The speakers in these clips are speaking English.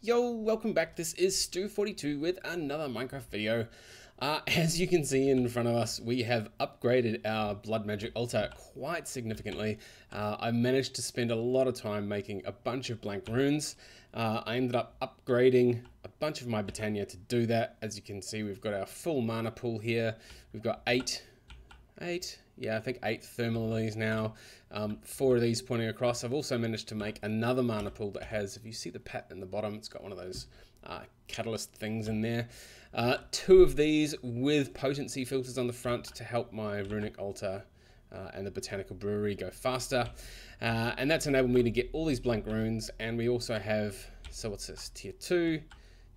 Yo, welcome back. This is Stu42 with another Minecraft video. As you can see in front of us, we have upgraded our blood magic altar quite significantly. I managed to spend a lot of time making a bunch of blank runes. I ended up upgrading a bunch of my Britannia to do that. As you can see, we've got our full mana pool here. We've got eight, yeah, I think 8 thermal lilies now, 4 of these pointing across. I've also managed to make another mana pool that has, if you see the pat in the bottom, it's got one of those catalyst things in there. 2 of these with potency filters on the front to help my runic altar and the botanical brewery go faster. And that's enabled me to get all these blank runes. And we also have, so what's this, tier 2,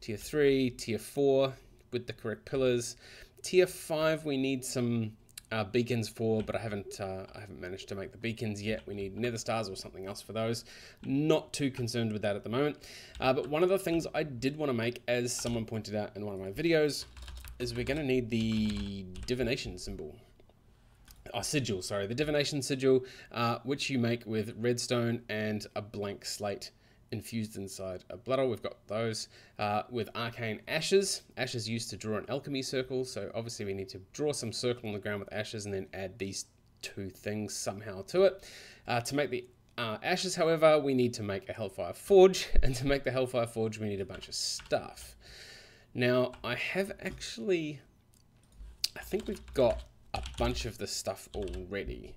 tier 3, tier 4 with the correct pillars. Tier 5 we need some beacons for, but I haven't managed to make the beacons yet. We need nether stars or something else for those. Not too concerned with that at the moment. But one of the things I did want to make, as someone pointed out in one of my videos, is we're going to need the divination symbol. Sigil, sorry, the divination sigil, which you make with redstone and a blank slate infused inside a bladder. We've got those with Arcane Ashes. Ashes used to draw an alchemy circle, so obviously we need to draw some circle on the ground with ashes and then add these 2 things somehow to it. To make the ashes, however, we need to make a Hellfire Forge, and to make the Hellfire Forge we need a bunch of stuff. Now, I have actually, I think we've got a bunch of the stuff already.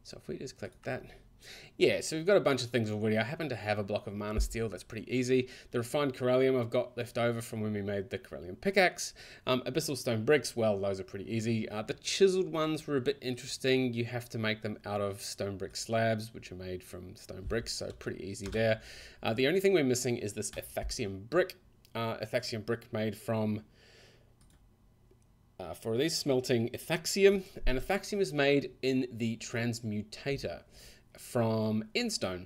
So if we just click that, yeah, so we've got a bunch of things already. I happen to have a block of mana steel, that's pretty easy. The refined corallium I've got left over from when we made the corallium pickaxe. Abyssal stone bricks, well, those are pretty easy. The chiseled ones were a bit interesting. You have to make them out of stone brick slabs, which are made from stone bricks, so pretty easy there. The only thing we're missing is this Ethaxium brick. Ethaxium brick made from, for these, smelting Ethaxium, and Ethaxium is made in the transmutator from endstone,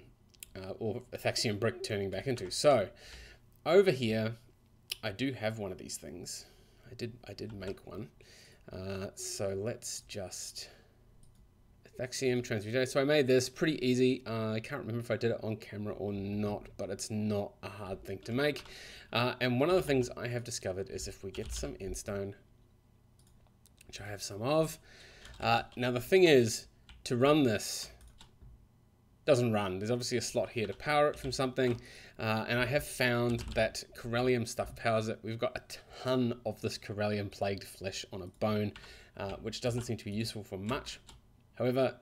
or Ethaxium brick turning back into. So over here I do have one of these things. I did make one. So let's just Ethaxium transmutator. So I made this pretty easy. I can't remember if I did it on camera or not, but it's not a hard thing to make. And one of the things I have discovered is if we get some endstone, which I have some of. Now the thing is, to run this, doesn't run. There's obviously a slot here to power it from something, and I have found that corallium stuff powers it. We've got a ton of this corallium plagued flesh on a bone, which doesn't seem to be useful for much. However,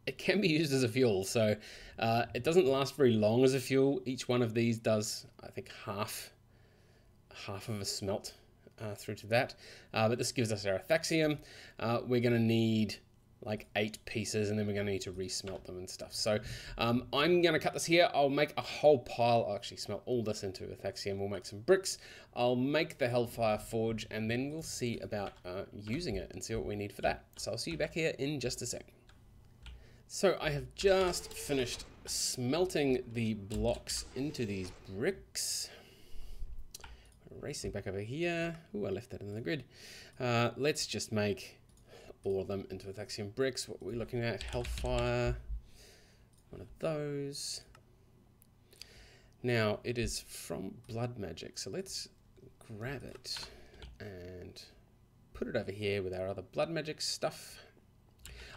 it can be used as a fuel, so it doesn't last very long as a fuel. Each one of these does, I think, half of a smelt through to that, but this gives us our Ethaxium. We're going to need like 8 pieces, and then we're going to need to resmelt them and stuff. So I'm going to cut this here. I'll make a whole pile. I'll actually smelt all this into Ethaxium. We'll make some bricks. I'll make the Hellfire Forge, and then we'll see about using it and see what we need for that. So I'll see you back here in just a sec. So I have just finished smelting the blocks into these bricks. Racing back over here. Ooh, I left that in the grid. Let's just make all of them into Ethaxium bricks. What are we looking at? Hellfire. One of those. Now, it is from blood magic. So let's grab it and put it over here with our other blood magic stuff.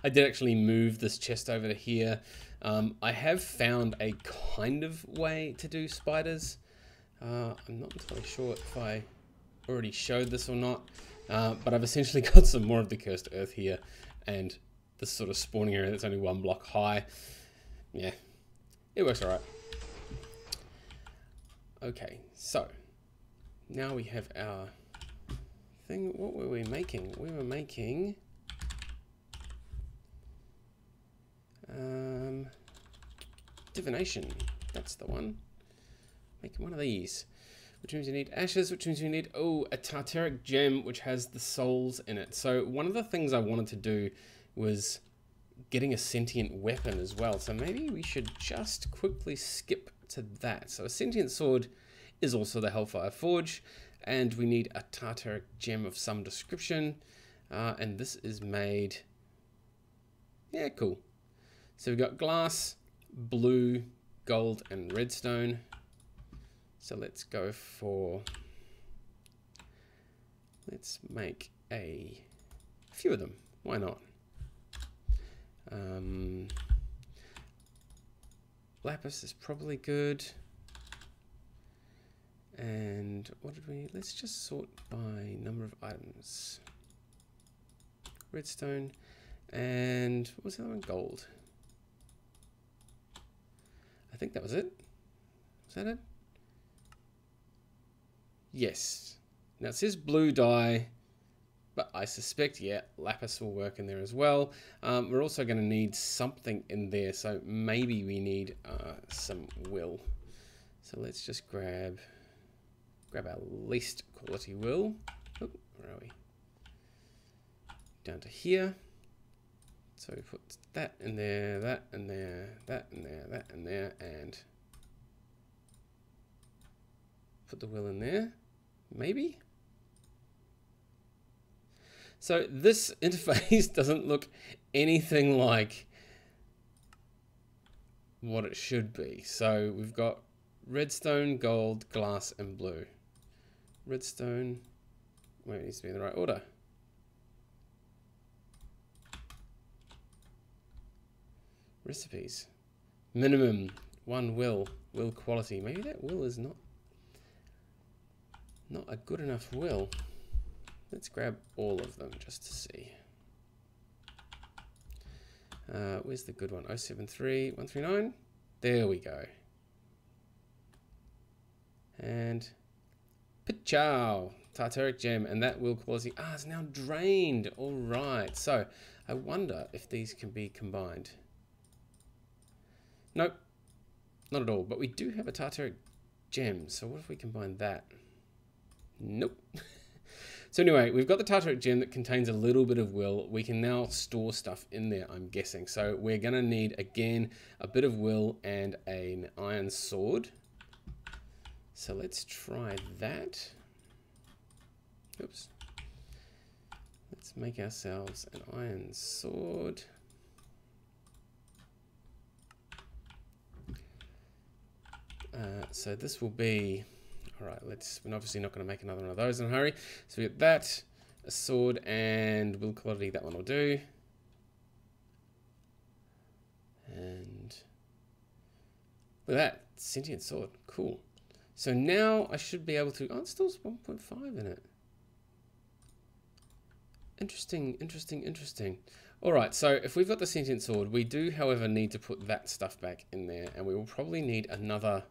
I did actually move this chest over to here. I have found a kind of way to do spiders. I'm not entirely sure if I already showed this or not, but I've essentially got some more of the cursed earth here, and this sort of spawning area that's only 1 block high. Yeah, it works alright. Okay, so now we have our thing. What were we making? We were making divination. That's the one. Make one of these, which means you need ashes, which means you need, oh, a Tartaric gem, which has the souls in it. So one of the things I wanted to do was getting a sentient weapon as well. So maybe we should just quickly skip to that. So a sentient sword is also the Hellfire Forge, and we need a Tartaric gem of some description. And this is made, yeah, cool. So we've got glass, blue, gold, and redstone. So let's go for, let's make a few of them. Why not? Lapis is probably good. And what did we, let's just sort by number of items. Redstone, and what was the other one? Gold. I think that was it. Was that it? Yes. Now it says blue dye, but I suspect, yeah, lapis will work in there as well. We're also going to need something in there, so maybe we need some will. So let's just grab our least quality will. Oh, where are we? Down to here. So we put that in there, that in there, that in there, that in there, and put the will in there, maybe? So this interface doesn't look anything like what it should be. So we've got redstone, gold, glass, and blue. Redstone, wait, it needs to be in the right order. Recipes. Minimum 1 will quality. Maybe that will is not a good enough will. Let's grab all of them just to see. Where's the good one? 073139. There we go. And Pichow, Tartaric gem, and that will quality. Ah, it's now drained. All right. So I wonder if these can be combined. Nope, not at all. But we do have a Tartaric gem. So what if we combine that? Nope. So anyway, we've got the Tartaric gem that contains a little bit of will. We can now store stuff in there, I'm guessing. So we're going to need, again, a bit of will and an iron sword. So let's try that. Oops. Let's make ourselves an iron sword. So this will be, all right, we're obviously not going to make another one of those in a hurry. So we get that, a sword, and will quality, that one will do. And look at that, Sentient Sword, cool. So now I should be able to, oh, it still has 1.5 in it. Interesting, interesting, interesting. All right, so if we've got the Sentient Sword, we do, however, need to put that stuff back in there, and we will probably need another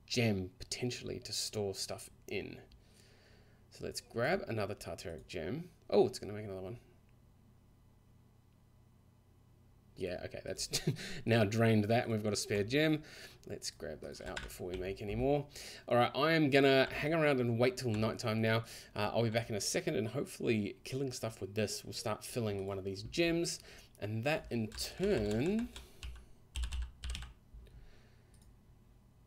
gem, potentially, to store stuff in. So let's grab another Tartaric gem. Oh, it's going to make another one. Yeah, okay, that's now drained that, and we've got a spare gem. Let's grab those out before we make any more. All right, I am gonna hang around and wait till nighttime now. I'll be back in a second, and hopefully killing stuff with this will start filling one of these gems, and that in turn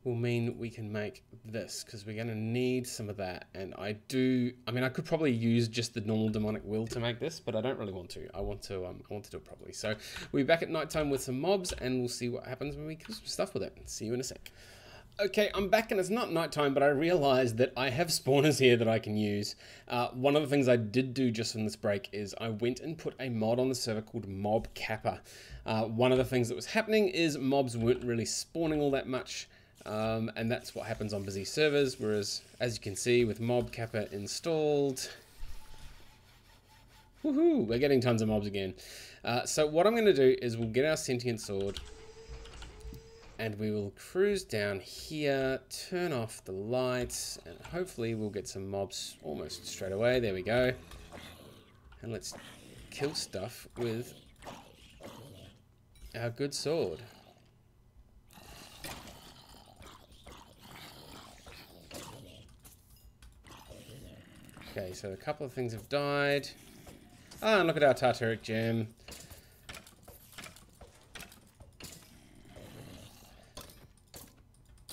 will mean we can make this, because we're gonna need some of that. And I mean, I could probably use just the normal demonic will to make this, but I don't really want to. I want to do it properly. So we'll be back at nighttime with some mobs, and we'll see what happens when we kill some stuff with it. See you in a sec. Okay, I'm back, and it's not nighttime, but I realized that I have spawners here that I can use. One of the things I did do just from this break is I went and put a mod on the server called Mob Kappa. One of the things that was happening is mobs weren't really spawning all that much. And that's what happens on busy servers, whereas, as you can see, with Mob Kappa installed, woohoo, we're getting tons of mobs again. So what I'm going to do is we'll get our Sentient Sword, and we will cruise down here, turn off the lights, and hopefully we'll get some mobs almost straight away. There we go. And let's kill stuff with our good sword. Okay, so a couple of things have died. Ah, and look at our Tartaric gem.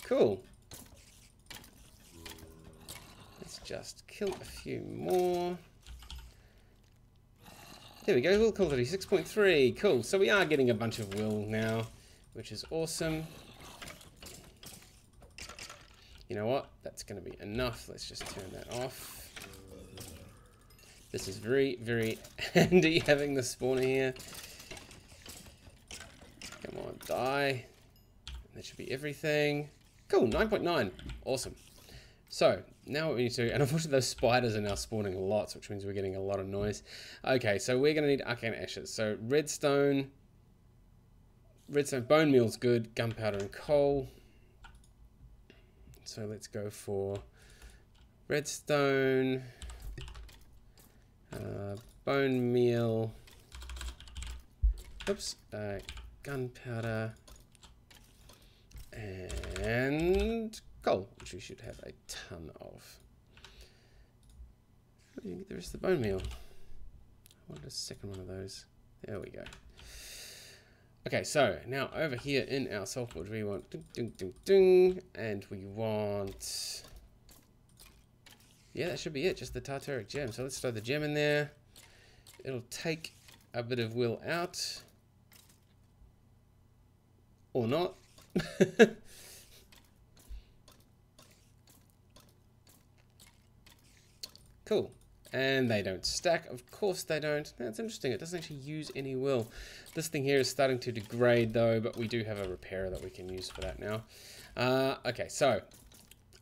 Cool. Let's just kill a few more. There we go, will quality 6.3. Cool, so we are getting a bunch of will now, which is awesome. You know what? That's going to be enough. Let's just turn that off. This is very, very handy having the spawner here. Come on, die. That should be everything. Cool, 9.9. Awesome. So, now what we need to do, and unfortunately those spiders are now spawning lots, which means we're getting a lot of noise. Okay, so we're going to need Arcane Ashes. So, redstone, bone meal's good, gunpowder and coal. So let's go for redstone, bone meal, gunpowder, and coal, which we should have a ton of. Where do you get the rest of the bone meal? I want a second one of those. There we go. Okay, so now over here in our Soul Forge, we want and we want, yeah, that should be it, just the Tartaric gem. So let's throw the gem in there. It'll take a bit of will out, or not. Cool. And they don't stack. Of course they don't. That's interesting. It doesn't actually use any will. This thing here is starting to degrade though, but we do have a repairer that we can use for that now. Okay, so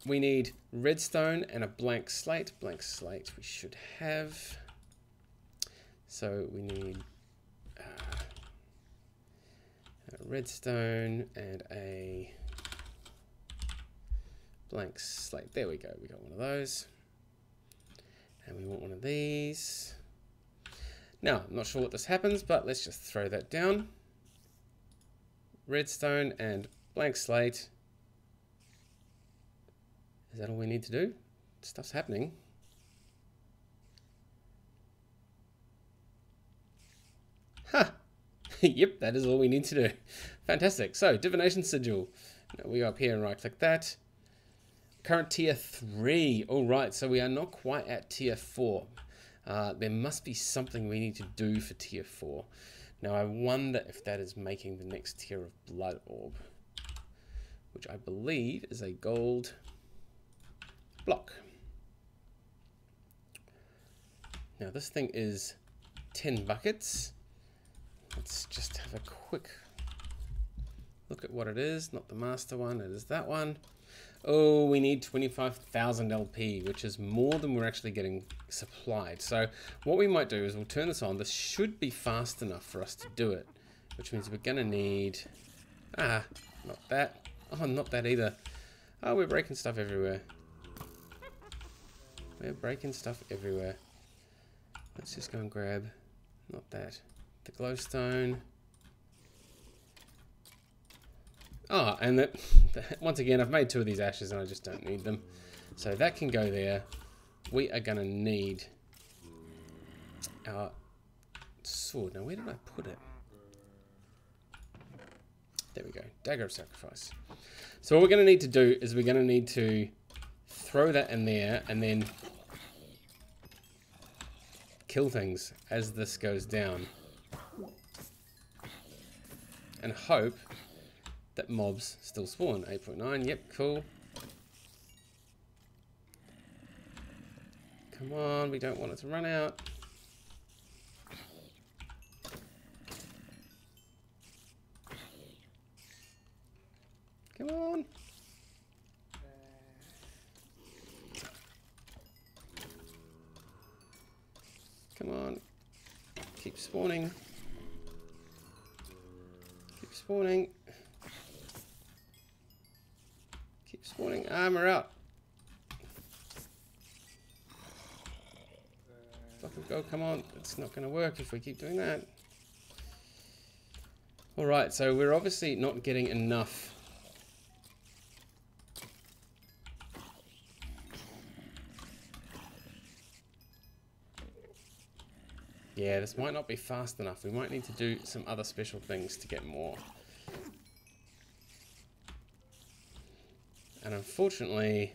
we need redstone and a blank slate. Blank slate we should have. So we need redstone and a blank slate. There we go. We got one of those. And we want one of these. Now, I'm not sure what this happens, but let's just throw that down. Redstone and blank slate. Is that all we need to do? Stuff's happening. Ha! Yep, that is all we need to do. Fantastic. So, Divination Sigil. Now we go up here and right click that. Current tier 3. All right, so we are not quite at tier 4. There must be something we need to do for tier 4. Now I wonder if that is making the next tier of blood orb, which I believe is a gold block. Now this thing is 10 buckets. Let's just have a quick look at what it is. Not the master one, it is that one. Oh, we need 25,000 LP, which is more than we're actually getting supplied. So what we might do is we'll turn this on. This should be fast enough for us to do it, which means we're going to need... not that. Oh, not that either. Oh, we're breaking stuff everywhere. We're breaking stuff everywhere. Let's just go and grab... Not that. The glowstone. Oh, and that once again, I've made 2 of these ashes and I just don't need them. So that can go there. We are going to need our sword. Now, where did I put it? There we go. Dagger of Sacrifice. So what we're going to need to do is we're going to need to throw that in there and then kill things as this goes down. And hope that mobs still spawn. 8.9, yep, cool. Come on, we don't want it to run out. Come on. Come on. Keep spawning. Keep spawning. Keep spawning. Armor up. Fucking go, come on. It's not going to work if we keep doing that. Alright, so we're obviously not getting enough. Yeah, this might not be fast enough. We might need to do some other special things to get more. And unfortunately,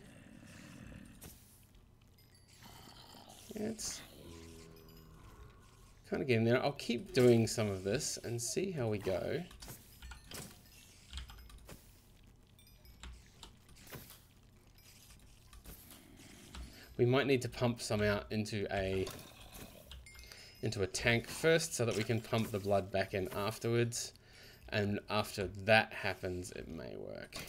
yeah, it's kind of getting there. I'll keep doing some of this and see how we go. We might need to pump some out into a tank first so that we can pump the blood back in afterwards. And after that happens, it may work.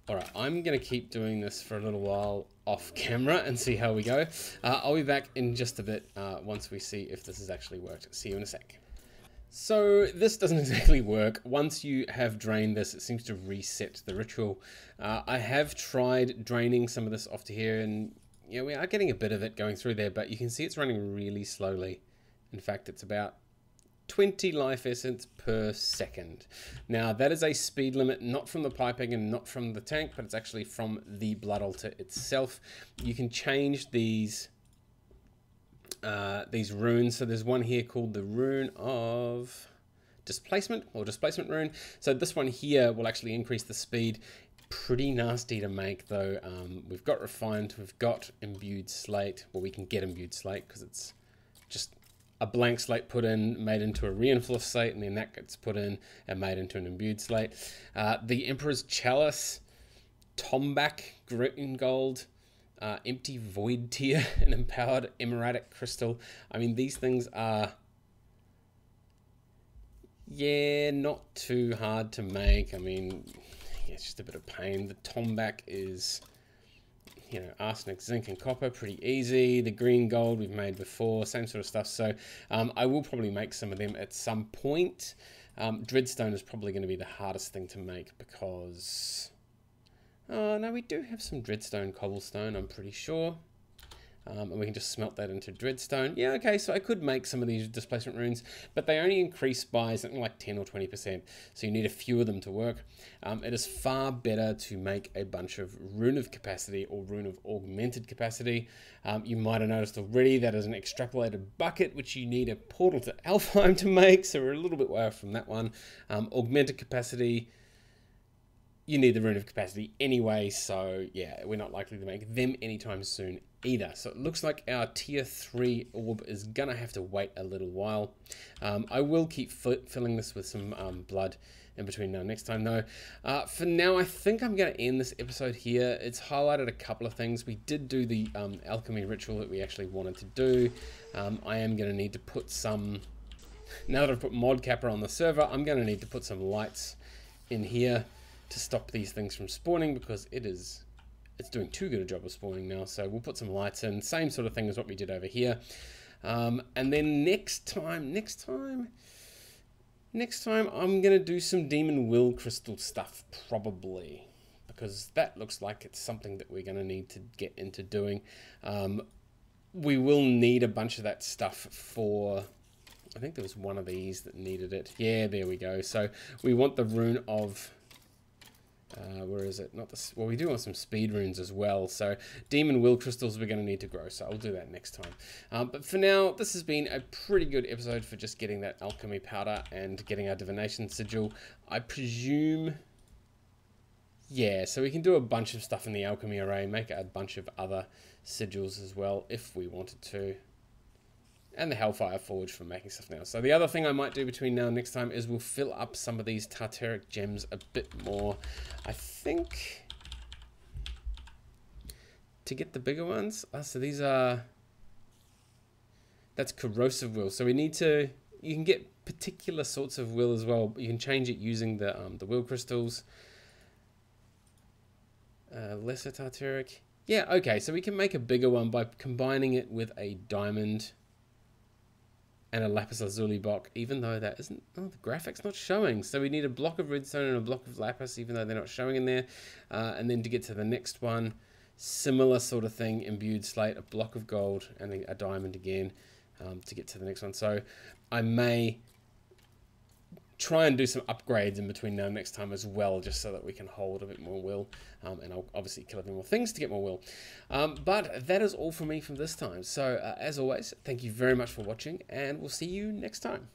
Alright, I'm going to keep doing this for a little while off camera and see how we go. I'll be back in just a bit once we see if this has actually worked. See you in a sec. So this doesn't exactly work. Once you have drained this, it seems to reset the ritual. I have tried draining some of this off to here, and yeah, we are getting a bit of it going through there, but you can see it's running really slowly. In fact, it's about 20 life essence per second. Now that is a speed limit, not from the piping and not from the tank, but it's actually from the blood altar itself. You can change these runes. So there's one here called the rune of displacement, or displacement rune. So this one here will actually increase the speed. Pretty nasty to make though. We've got refined, we've got imbued slate. Well, we can get imbued slate because it's just a blank slate put in, made into a reinforced slate, and then that gets put in and made into an imbued slate. The Emperor's Chalice, Tombak, green gold, empty void tier, and empowered emeratic crystal. I mean, these things are, yeah, not too hard to make. I mean, yeah, it's just a bit of pain. The Tombak is, you know, arsenic, zinc, and copper, pretty easy. The green gold we've made before, same sort of stuff. So I will probably make some of them at some point. Dreadstone is probably going to be the hardest thing to make because, oh no, we do have some Dreadstone cobblestone, I'm pretty sure. And we can just smelt that into Dreadstone. Yeah, okay, so I could make some of these displacement runes, but they only increase by something like 10 or 20%, so you need a few of them to work. It is far better to make a bunch of Rune of Capacity or Rune of Augmented Capacity. You might have noticed already that is an extrapolated bucket, which you need a portal to Alfheim to make, so we're a little bit way off from that one. Augmented Capacity, you need the Rune of Capacity anyway, so yeah, we're not likely to make them anytime soon either. So it looks like our tier 3 orb is gonna have to wait a little while. I will keep filling this with some blood in between now and next time though. For now, I think I'm gonna end this episode here. It's highlighted a couple of things. We did do the alchemy ritual that we actually wanted to do. I am gonna need to put some, now that I've put mod capper on the server, I'm gonna need to put some lights in here to stop these things from spawning, because it's doing too good a job of spawning now. So we'll put some lights in, same sort of thing as what we did over here. And then next time I'm gonna do some demon will crystal stuff, probably, because that looks like it's something that we're gonna need to get into doing. We will need a bunch of that stuff for, I think there was one of these that needed it. Yeah, there we go. So we want the rune of, where is it? Not this. Well, we do want some speed runes as well. So demon will crystals we're going to need to grow. So I'll do that next time. But for now, this has been a pretty good episode for just getting that alchemy powder and getting our divination sigil. I presume, yeah. So we can do a bunch of stuff in the alchemy array, make a bunch of other sigils as well if we wanted to. And the Hellfire Forge for making stuff now. So the other thing I might do between now and next time is we'll fill up some of these Tartaric gems a bit more. I think to get the bigger ones. So these are, that's corrosive will. So we need to, you can get particular sorts of will as well. You can change it using the will crystals. Lesser Tartaric. Yeah, okay. So we can make a bigger one by combining it with a diamond and a lapis lazuli block, even though that isn't, oh, the graphic's not showing. So we need a block of redstone and a block of lapis, even though they're not showing in there. And then to get to the next one, similar sort of thing, imbued slate, a block of gold, and a diamond again to get to the next one. So I may try and do some upgrades in between now and next time as well, just so that we can hold a bit more will. And I'll obviously kill a bit more things to get more will. But that is all from me from this time. So as always, thank you very much for watching, and we'll see you next time.